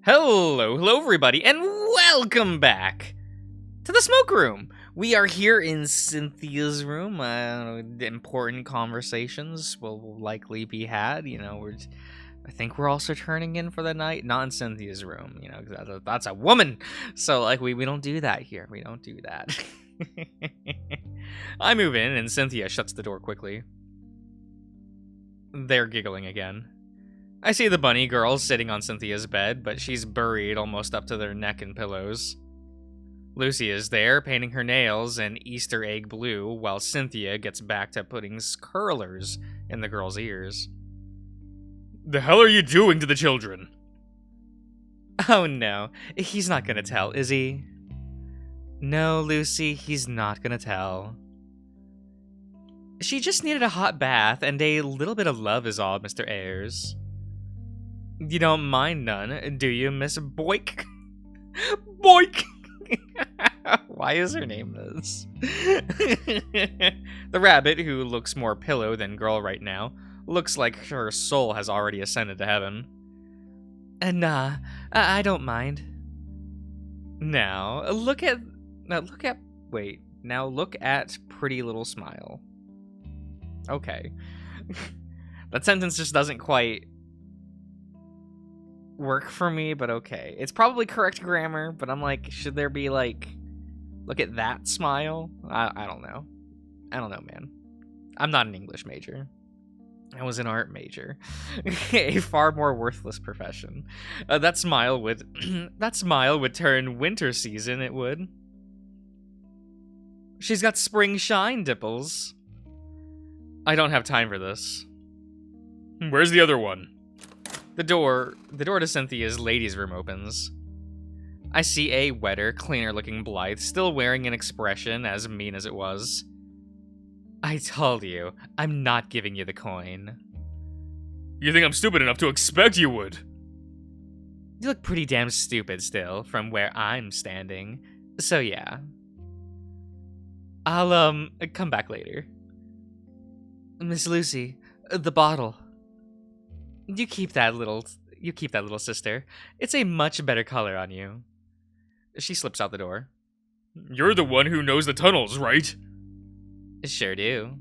Hello everybody, and welcome back to the smoke room. We are here in Cynthia's room. Important conversations will likely be had. I think we're also turning in for the night. Not in Cynthia's room, 'cause that's a woman. So we don't do that here. We don't do that. I move in, and Cynthia shuts the door quickly. They're giggling again. I see the bunny girl sitting on Cynthia's bed, but she's buried almost up to their neck in pillows. Lucy is there, painting her nails an Easter egg blue, while Cynthia gets back to putting curlers in the girl's ears. The hell are you doing to the children? Oh no, he's not gonna tell, is he? No, Lucy, he's not gonna tell. She just needed a hot bath, and a little bit of love is all, Mr. Ayers. You don't mind none, do you, Miss Boik? Boik! Why is her name this? The rabbit, who looks more pillow than girl right now, looks like her soul has already ascended to heaven. Nah, I don't mind. Now, look at pretty little smile. Okay. That sentence just doesn't quite work for me, but okay. It's probably correct grammar, but I'm like, should there be look at that smile? I don't know. I don't know, man. I'm not an English major. I was an art major. A far more worthless profession. That smile would turn winter season, it would. She's got spring shine, Dipples. I don't have time for this. Where's the other one? The door to Cynthia's ladies' room opens. I see a wetter, cleaner-looking Blythe still wearing an expression as mean as it was. I told you, I'm not giving you the coin. You think I'm stupid enough to expect you would? You look pretty damn stupid still, from where I'm standing. So yeah. I'll, come back later. Miss Lucy, the bottle. You keep that little sister. It's a much better color on you. She slips out the door. You're the one who knows the tunnels, right? Sure do.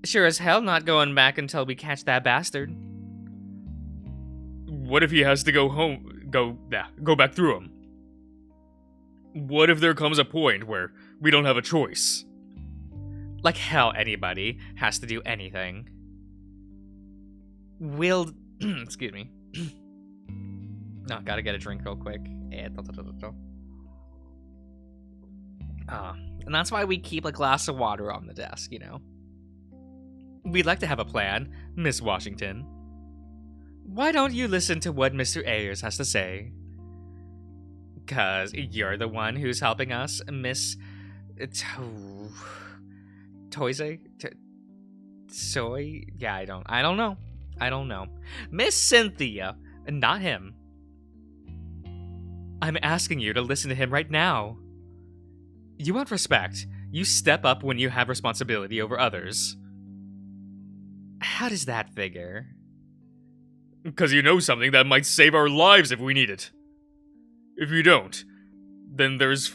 Sure as hell not going back until we catch that bastard. What if he has to go back through them? What if there comes a point where we don't have a choice? Like hell anybody has to do anything. Excuse me. No, gotta get a drink real quick. And that's why we keep a glass of water on the desk, We'd like to have a plan, Miss Washington. Why don't you listen to what Mr. Ayers has to say? 'Cause you're the one who's helping us, Miss... Toise? Soy? Yeah, I don't know. Miss Cynthia, not him. I'm asking you to listen to him right now. You want respect. You step up when you have responsibility over others. How does that figure? Because you know something that might save our lives if we need it. If you don't, then that's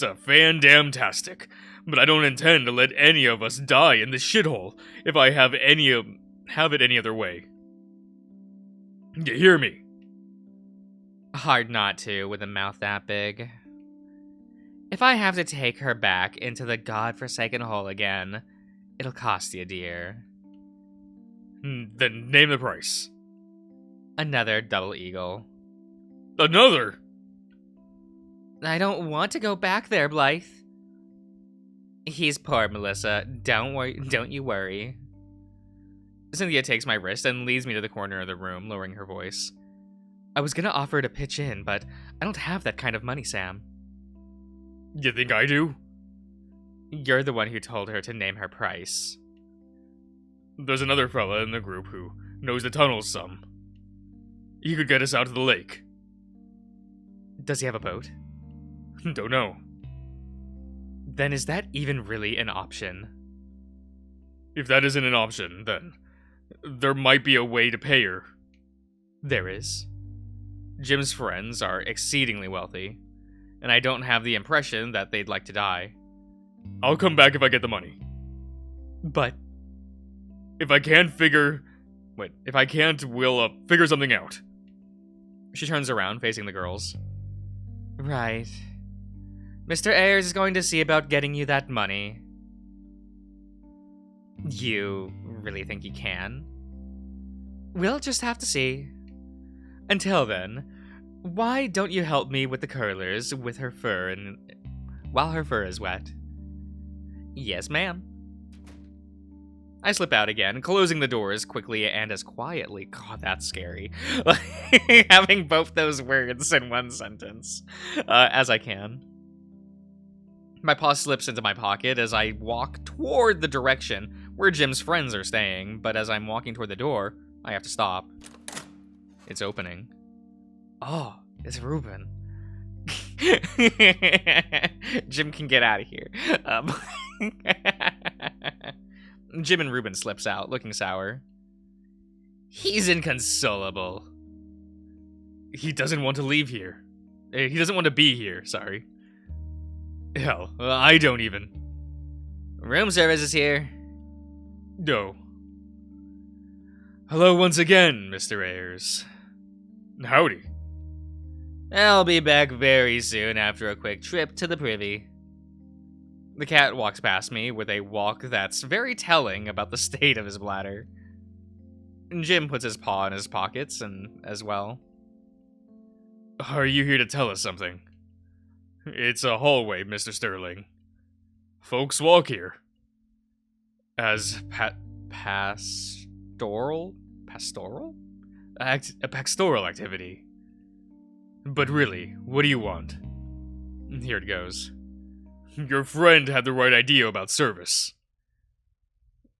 a fan-damn-tastic. But I don't intend to let any of us die in this shithole if I have it any other way. You hear me? Hard not to with a mouth that big. If I have to take her back into the godforsaken hole again, it'll cost you dear. Then name the price. Another double eagle. Another? I don't want to go back there, Blythe. He's poor, Melissa. Don't you worry. Cynthia takes my wrist and leads me to the corner of the room, lowering her voice. I was gonna offer to pitch in, but I don't have that kind of money, Sam. You think I do? You're the one who told her to name her price. There's another fella in the group who knows the tunnels some. He could get us out to the lake. Does he have a boat? Don't know. Then is that even really an option? If that isn't an option, then there might be a way to pay her. There is. Jim's friends are exceedingly wealthy, and I don't have the impression that they'd like to die. I'll come back if I get the money. But If I can't, we'll figure something out. she turns around, facing the girls. Right. Mr. Ayers is going to see about getting you that money. You really think you can? We'll just have to see. Until then, why don't you help me with the curlers with her fur and while her fur is wet? Yes, ma'am. I slip out again, closing the door as quickly and as quietly. God, that's scary. Having both those words in one sentence as I can. My paw slips into my pocket as I walk toward the direction where Jim's friends are staying, but as I'm walking toward the door, I have to stop. It's opening. Oh, it's Ruben. Jim can get out of here. Jim and Ruben slips out, looking sour. He's inconsolable. He doesn't want to leave here. He doesn't want to be here, sorry. Hell, I don't even. Room service is here. No. Hello once again, Mr. Ayers. Howdy. I'll be back very soon after a quick trip to the privy. The cat walks past me with a walk that's very telling about the state of his bladder. Jim puts his paw in his pockets and as well. Are you here to tell us something? It's a hallway, Mr. Sterling. Folks walk here. As pastoral? A pastoral activity. But really, what do you want? Here it goes. Your friend had the right idea about service.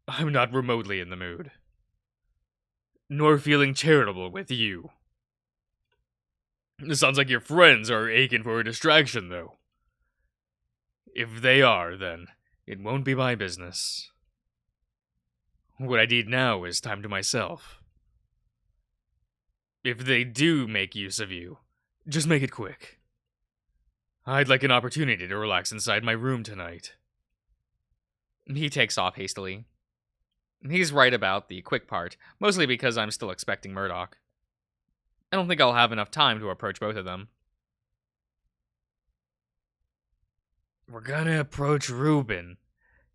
I'm not remotely in the mood. Nor feeling charitable with you. It sounds like your friends are aching for a distraction, though. If they are, then it won't be my business. What I need now is time to myself. If they do make use of you, just make it quick. I'd like an opportunity to relax inside my room tonight. He takes off hastily. He's right about the quick part, mostly because I'm still expecting Murdoch. I don't think I'll have enough time to approach both of them. We're gonna approach Ruben,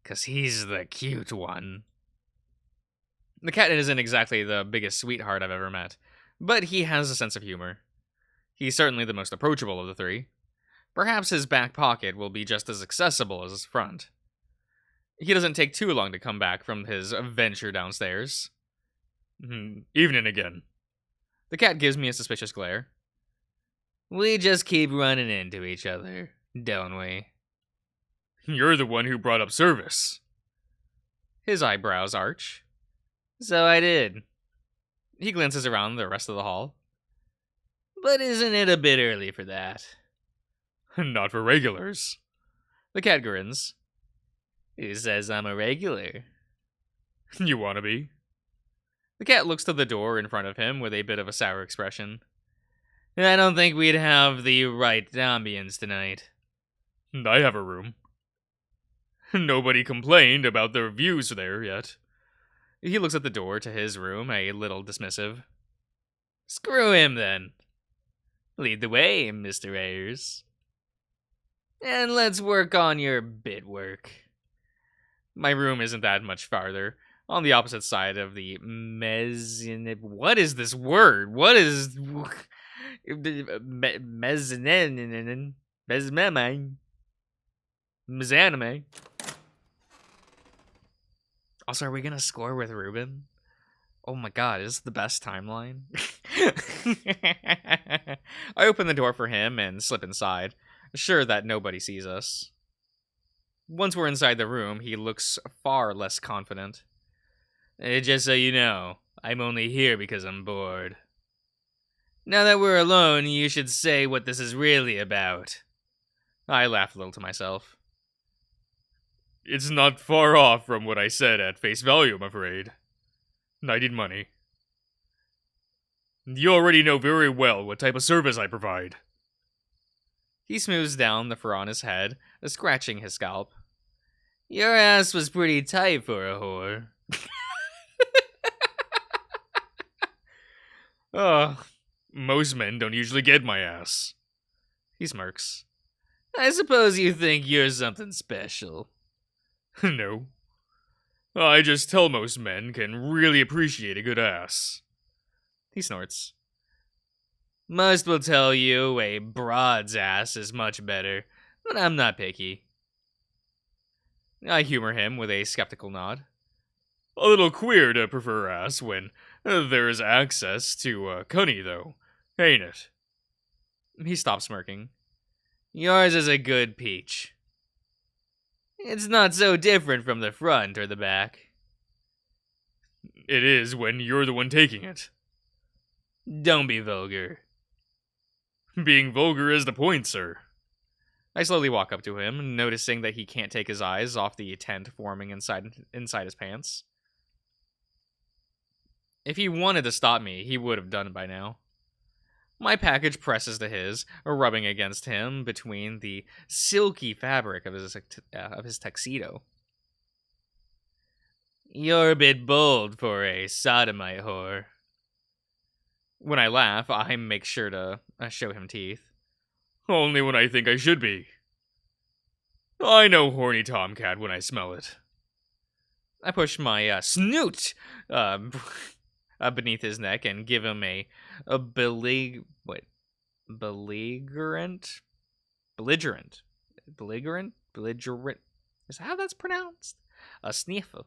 'cause he's the cute one. The cat isn't exactly the biggest sweetheart I've ever met, but he has a sense of humor. He's certainly the most approachable of the three. Perhaps his back pocket will be just as accessible as his front. He doesn't take too long to come back from his venture downstairs. Evening again. The cat gives me a suspicious glare. We just keep running into each other, don't we? You're the one who brought up service. His eyebrows arch. So I did. He glances around the rest of the hall. But isn't it a bit early for that? Not for regulars. The cat grins. Who says I'm a regular? You wanna be? The cat looks to the door in front of him with a bit of a sour expression. I don't think we'd have the right ambience tonight. I have a room. Nobody complained about their views there yet. He looks at the door to his room, a little dismissive. Screw him, then. Lead the way, Mr. Ayers. And let's work on your bit work. My room isn't that much farther, on the opposite side of the mezzanine. What is this word? What is mezzanine? Mezzanine. Also, are we gonna score with Ruben? Oh my god, is this the best timeline? I open the door for him and slip inside, sure that nobody sees us. Once we're inside the room, he looks far less confident. Just so you know, I'm only here because I'm bored. Now that we're alone, you should say what this is really about. I laugh a little to myself. It's not far off from what I said at face value, I'm afraid. I need money. You already know very well what type of service I provide. He smooths down the fur on his head, scratching his scalp. Your ass was pretty tight for a whore. Most men don't usually get my ass. He smirks. I suppose you think you're something special. No. I just tell most men can really appreciate a good ass. He snorts. Most will tell you a broad's ass is much better, but I'm not picky. I humor him with a skeptical nod. A little queer to prefer ass when there's access to cunny, though, ain't it? He stops smirking. Yours is a good peach. It's not so different from the front or the back. It is when you're the one taking it. Don't be vulgar. Being vulgar is the point, sir. I slowly walk up to him, noticing that he can't take his eyes off the tent forming inside his pants. If he wanted to stop me, he would have done it by now. My package presses to his, rubbing against him between the silky fabric of his tuxedo. You're a bit bold for a sodomite whore. When I laugh, I make sure to show him teeth. Only when I think I should be. I know horny tomcat when I smell it. I push my snoot beneath his neck and give him a belligerent? Is that how that's pronounced? A sniffer.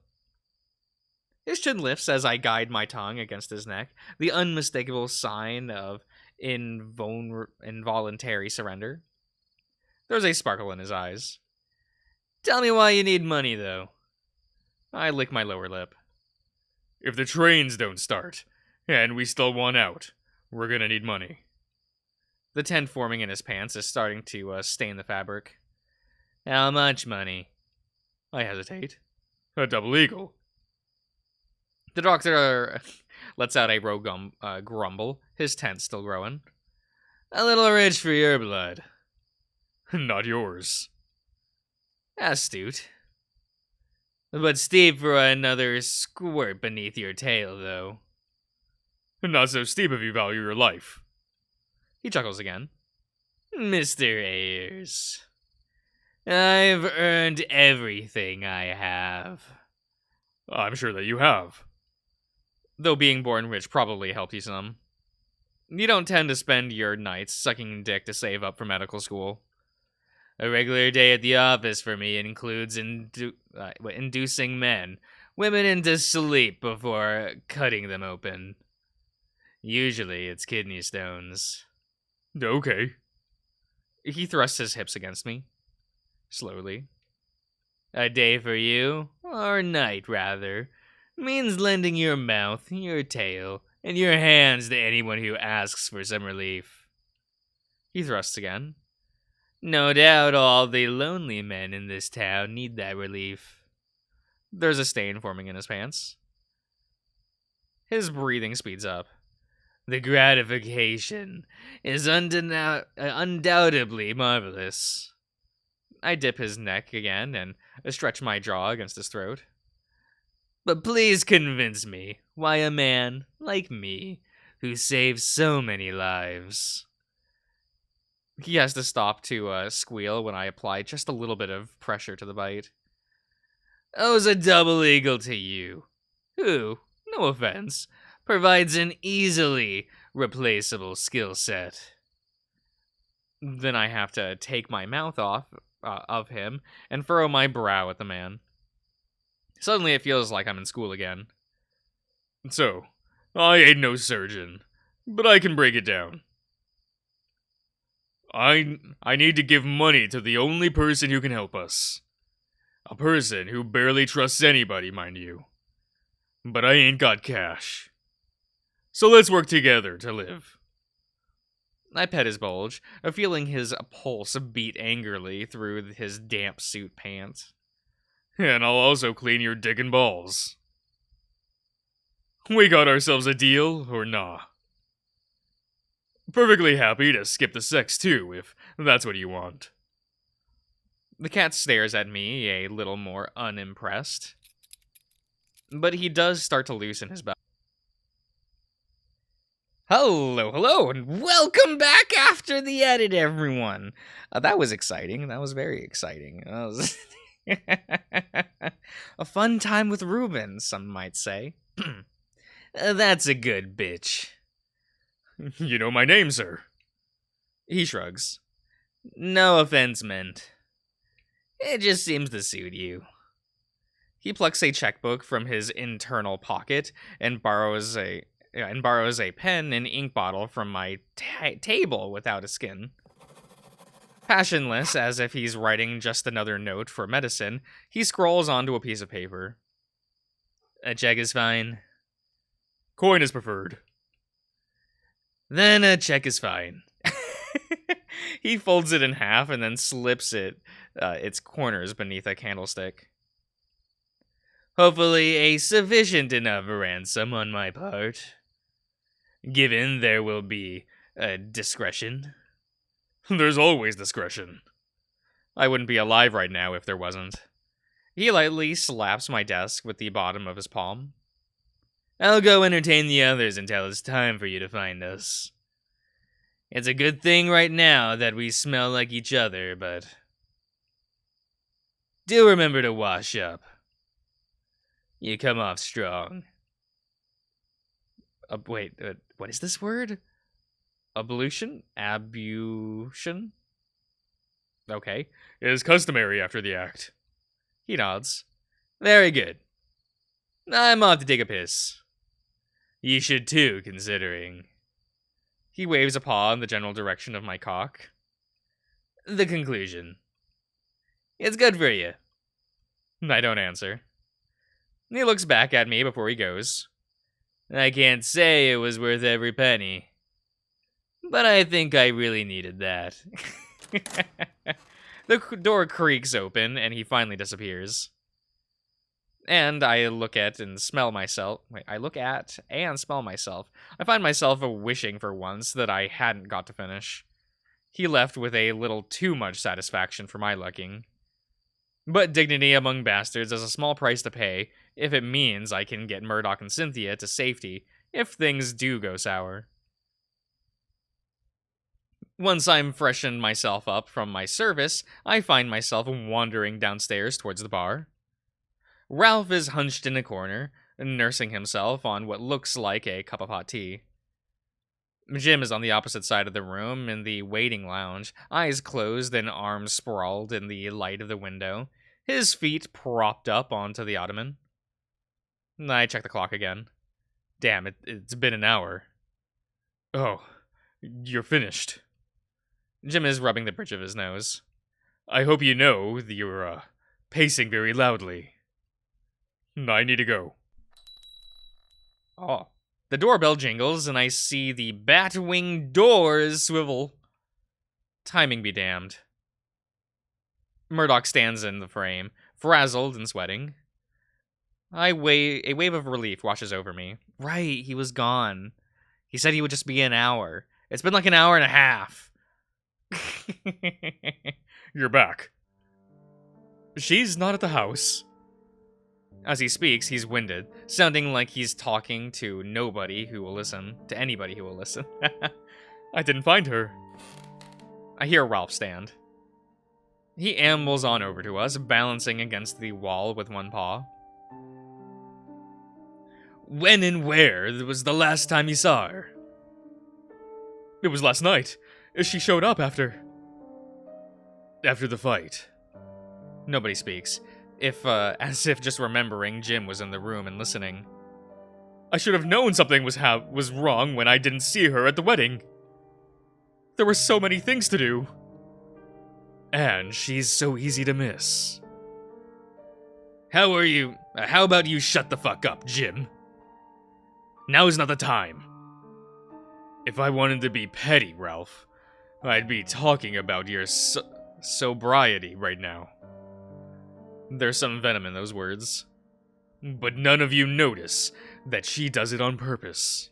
His chin lifts as I guide my tongue against his neck, the unmistakable sign of involuntary surrender. There's a sparkle in his eyes. Tell me why you need money, though. I lick my lower lip. If the trains don't start, and we still want out, we're gonna need money. The tent forming in his pants is starting to stain the fabric. How much money? I hesitate. A double eagle. The doctor lets out a grumble, his tent still growing. A little rich for your blood. Not yours. Astute. But steep for another squirt beneath your tail, though. Not so steep if you value your life. He chuckles again. Mr. Ayers, I've earned everything I have. I'm sure that you have. Though being born rich probably helped you some. You don't tend to spend your nights sucking dick to save up for medical school. A regular day at the office for me includes inducing women into sleep before cutting them open. Usually it's kidney stones. Okay. He thrusts his hips against me. Slowly. A day for you, or night rather, means lending your mouth, your tail, and your hands to anyone who asks for some relief. He thrusts again. No doubt all the lonely men in this town need that relief. There's a stain forming in his pants. His breathing speeds up. The gratification is undoubtedly marvelous. I dip his neck again and stretch my jaw against his throat. But please convince me why a man like me, who saves so many lives... He has to stop to squeal when I apply just a little bit of pressure to the bite. Owes a double eagle to you, who, no offense, provides an easily replaceable skill set. Then I have to take my mouth off of him and furrow my brow at the man. Suddenly it feels like I'm in school again. So, I ain't no surgeon, but I can break it down. I need to give money to the only person who can help us. A person who barely trusts anybody, mind you. But I ain't got cash. So let's work together to live. I pet his bulge, feeling his pulse beat angrily through his damp suit pants. And I'll also clean your dick and balls. We got ourselves a deal, or nah? Perfectly happy to skip the sex too, if that's what you want. The cat stares at me, a little more unimpressed. But he does start to loosen his belt. Hello, and welcome back after the edit, everyone. That was exciting. That was very exciting. That was a fun time with Ruben, some might say. That's a good bitch. You know my name, sir. He shrugs. No offense meant. It just seems to suit you. He plucks a checkbook from his internal pocket and borrows a pen and ink bottle from my table without a skin. Passionless, as if he's writing just another note for medicine, he scrolls onto a piece of paper. A check is fine. Coin is preferred. Then a check is fine. He folds it in half and then slips its corners beneath a candlestick. Hopefully a sufficient enough ransom on my part. Given there will be discretion. There's always discretion. I wouldn't be alive right now if there wasn't. He lightly slaps my desk with the bottom of his palm. I'll go entertain the others until it's time for you to find us. It's a good thing right now that we smell like each other, but do remember to wash up. You come off strong. Wait, what is this word? Ablution? Ablution? Okay. It is customary after the act. He nods. Very good. I'm off to take a piss. You should too, considering. He waves a paw in the general direction of my cock. The conclusion. It's good for you. I don't answer. He looks back at me before he goes. I can't say it was worth every penny. But I think I really needed that. The door creaks open, and he finally disappears. And I look at and smell myself. I look at and smell myself. I find myself wishing for once that I hadn't got to finish. He left with a little too much satisfaction for my liking. But dignity among bastards is a small price to pay if it means I can get Murdoch and Cynthia to safety if things do go sour. Once I'm freshened myself up from my service, I find myself wandering downstairs towards the bar. Ralph is hunched in a corner, nursing himself on what looks like a cup of hot tea. Jim is on the opposite side of the room in the waiting lounge, eyes closed and arms sprawled in the light of the window, his feet propped up onto the ottoman. I check the clock again. Damn, it's been an hour. Oh, you're finished. Jim is rubbing the bridge of his nose. I hope you know that you're, pacing very loudly. I need to go. Oh. The doorbell jingles, and I see the bat-wing doors swivel. Timing be damned. Murdoch stands in the frame, frazzled and sweating. A wave of relief washes over me. Right, he was gone. He said he would just be an hour. It's been like an hour and a half. You're back. She's not at the house. As he speaks, he's winded, sounding like he's talking to nobody who will listen, to anybody who will listen. I didn't find her. I hear Ralph stand. He ambles on over to us, balancing against the wall with one paw. When and where was the last time you saw her? It was last night. She showed up after the fight. Nobody speaks. As if just remembering Jim was in the room and listening. I should have known something was wrong when I didn't see her at the wedding. There were so many things to do. And she's so easy to miss. How about you shut the fuck up, Jim? Now's not the time. If I wanted to be petty, Ralph, I'd be talking about your sobriety right now. There's some venom in those words. But none of you notice that she does it on purpose.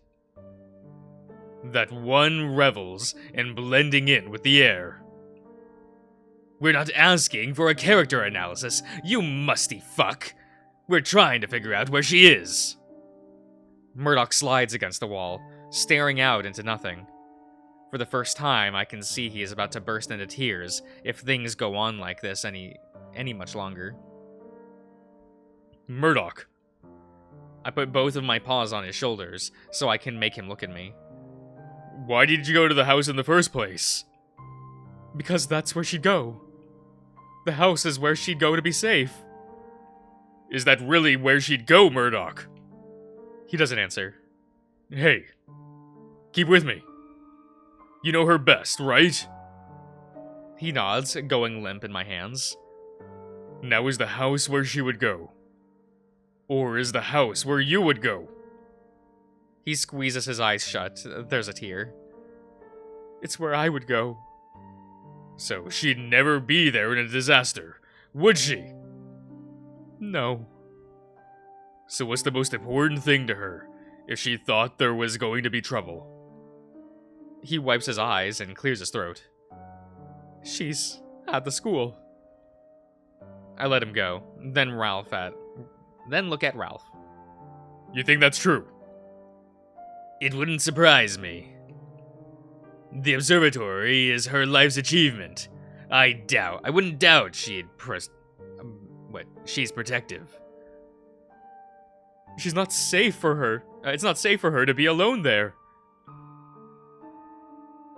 That one revels in blending in with the air. We're not asking for a character analysis, you musty fuck. We're trying to figure out where she is. Murdoch slides against the wall, staring out into nothing. For the first time, I can see he is about to burst into tears if things go on like this any much longer. Murdoch. I put both of my paws on his shoulders so I can make him look at me. Why did you go to the house in the first place? Because that's where she'd go. The house is where she'd go to be safe. Is that really where she'd go, Murdoch? He doesn't answer. Hey, keep with me. You know her best, right? He nods, going limp in my hands. Now is the house where she would go? Or is the house where you would go? He squeezes his eyes shut. There's a tear. It's where I would go. So she'd never be there in a disaster, would she? No. So what's the most important thing to her, if she thought there was going to be trouble? He wipes his eyes and clears his throat. She's at the school. I let him go, then look at Ralph. You think that's true? It wouldn't surprise me. The observatory is her life's achievement. I wouldn't doubt she's protective. She's not safe for her. It's not safe for her to be alone there.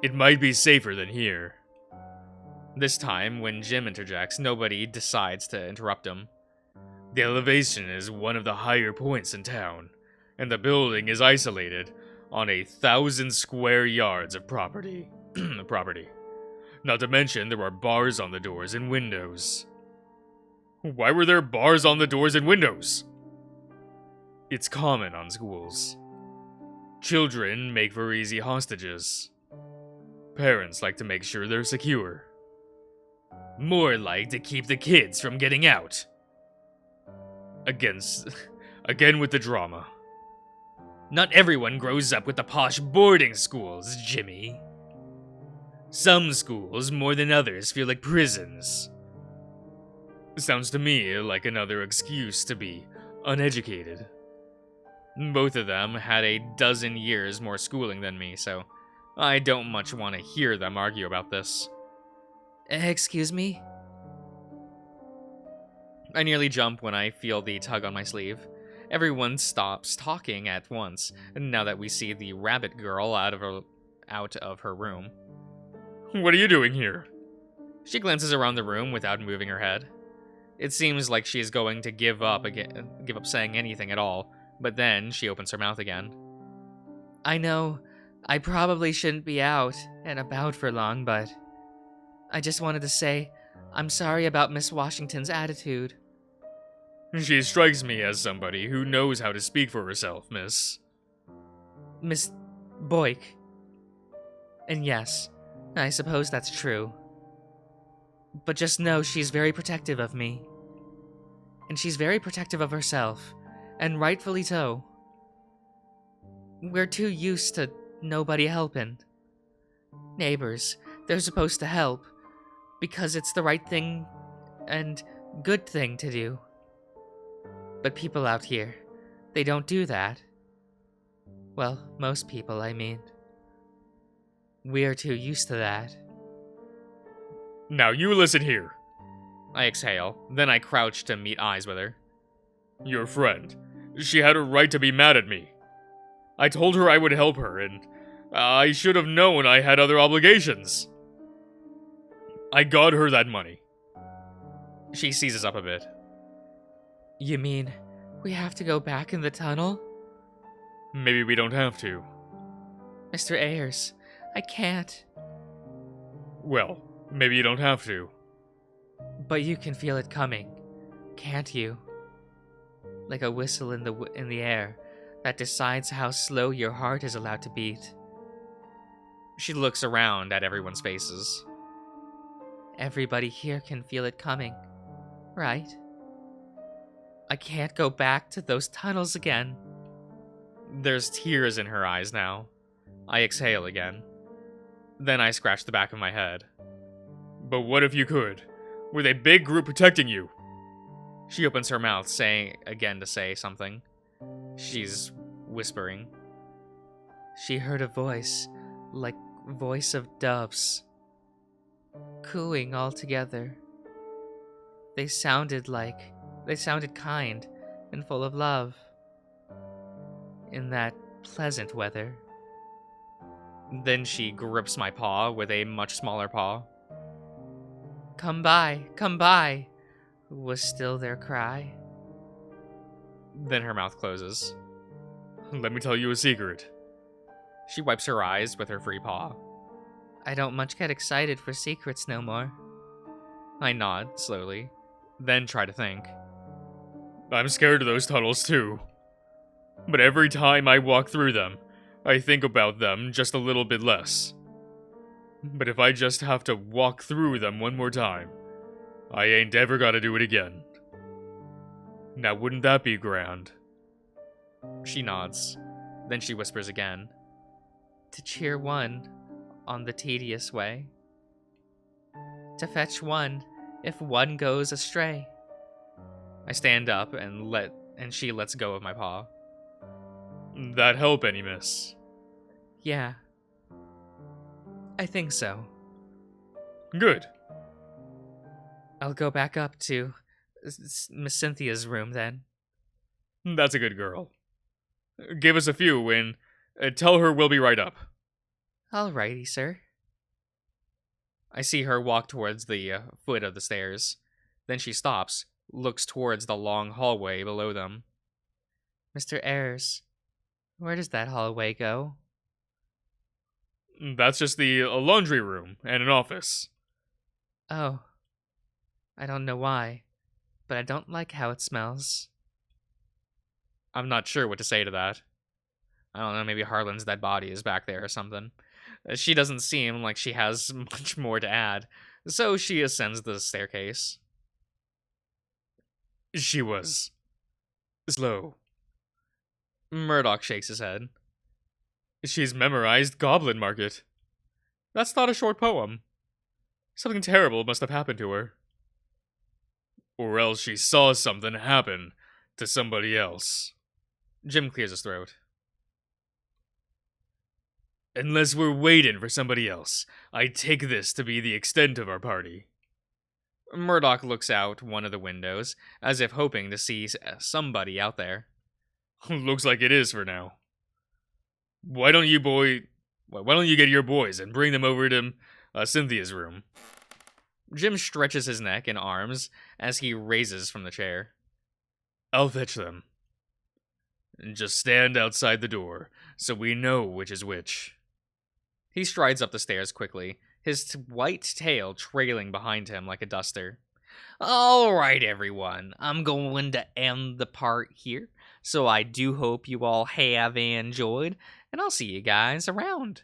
It might be safer than here. This time, when Jim interjects, nobody decides to interrupt him. The elevation is one of the higher points in town, and the building is isolated on 1,000 square yards of property. Not to mention, there are bars on the doors and windows. Why were there bars on the doors and windows? It's common on schools. Children make for easy hostages. Parents like to make sure they're secure. More like to keep the kids from getting out. Again with the drama. Not everyone grows up with the posh boarding schools, Jimmy. Some schools, more than others, feel like prisons. Sounds to me like another excuse to be uneducated. Both of them had a dozen years more schooling than me, so I don't much want to hear them argue about this. Excuse me? I nearly jump when I feel the tug on my sleeve. Everyone stops talking at once, now that we see the rabbit girl out of her room. What are you doing here? She glances around the room without moving her head. It seems like she is going to give up saying anything at all, but then she opens her mouth again. I know, I probably shouldn't be out and about for long, but I just wanted to say I'm sorry about Miss Washington's attitude. She strikes me as somebody who knows how to speak for herself, Miss Boyk. And yes, I suppose that's true. But just know she's very protective of me. And she's very protective of herself, and rightfully so. We're too used to nobody helping. Neighbors, they're supposed to help, because it's the right thing and good thing to do. But people out here, they don't do that. Well, most people, I mean. We're too used to that. Now you listen here. I exhale, then I crouch to meet eyes with her. Your friend. She had a right to be mad at me. I told her I would help her, and I should have known I had other obligations. I got her that money. She seizes up a bit. You mean we have to go back in the tunnel? Maybe we don't have to. Mr. Ayers, I can't. Well, maybe you don't have to. But you can feel it coming, can't you? Like a whistle in the air that decides how slow your heart is allowed to beat. She looks around at everyone's faces. Everybody here can feel it coming, right? I can't go back to those tunnels again. There's tears in her eyes now. I exhale again. Then I scratch the back of my head. But what if you could? With a big group protecting you? She opens her mouth, saying again to say something. She's whispering. She heard a voice, like voice of doves, cooing all together. They sounded kind and full of love. In that pleasant weather. Then she grips my paw with a much smaller paw. Come by, was still their cry. Then her mouth closes. Let me tell you a secret. She wipes her eyes with her free paw. I don't much get excited for secrets no more. I nod, slowly, then try to think. I'm scared of those tunnels too. But every time I walk through them, I think about them just a little bit less. But if I just have to walk through them one more time, I ain't ever gotta do it again. Now wouldn't that be grand? She nods. Then she whispers again. To cheer one on the tedious way. To fetch one if one goes astray. I stand up and she lets go of my paw. That help any, miss? Yeah. I think so. Good. I'll go back up to Miss Cynthia's room then. That's a good girl. Give us a few and tell her we'll be right up. Alrighty, sir. I see her walk towards the foot of the stairs. Then she stops, looks towards the long hallway below them. Mr. Ayers, where does that hallway go? That's just the laundry room and an office. Oh. I don't know why, but I don't like how it smells. I'm not sure what to say to that. I don't know, maybe Harlan's dead body is back there or something. She doesn't seem like she has much more to add, so she ascends the staircase. She was slow. Murdoch shakes his head. She's memorized Goblin Market. That's not a short poem. Something terrible must have happened to her. Or else she saw something happen to somebody else. Jim clears his throat. Unless we're waiting for somebody else, I take this to be the extent of our party. Murdoch looks out one of the windows, as if hoping to see somebody out there. Looks like it is for now. Why don't you get your boys and bring them over to Cynthia's room? Jim stretches his neck and arms as he raises from the chair. I'll fetch them. Just stand outside the door, so we know which is which. He strides up the stairs quickly, his white tail trailing behind him like a duster. All right, everyone, I'm going to end the part here, so I do hope you all have enjoyed, and I'll see you guys around.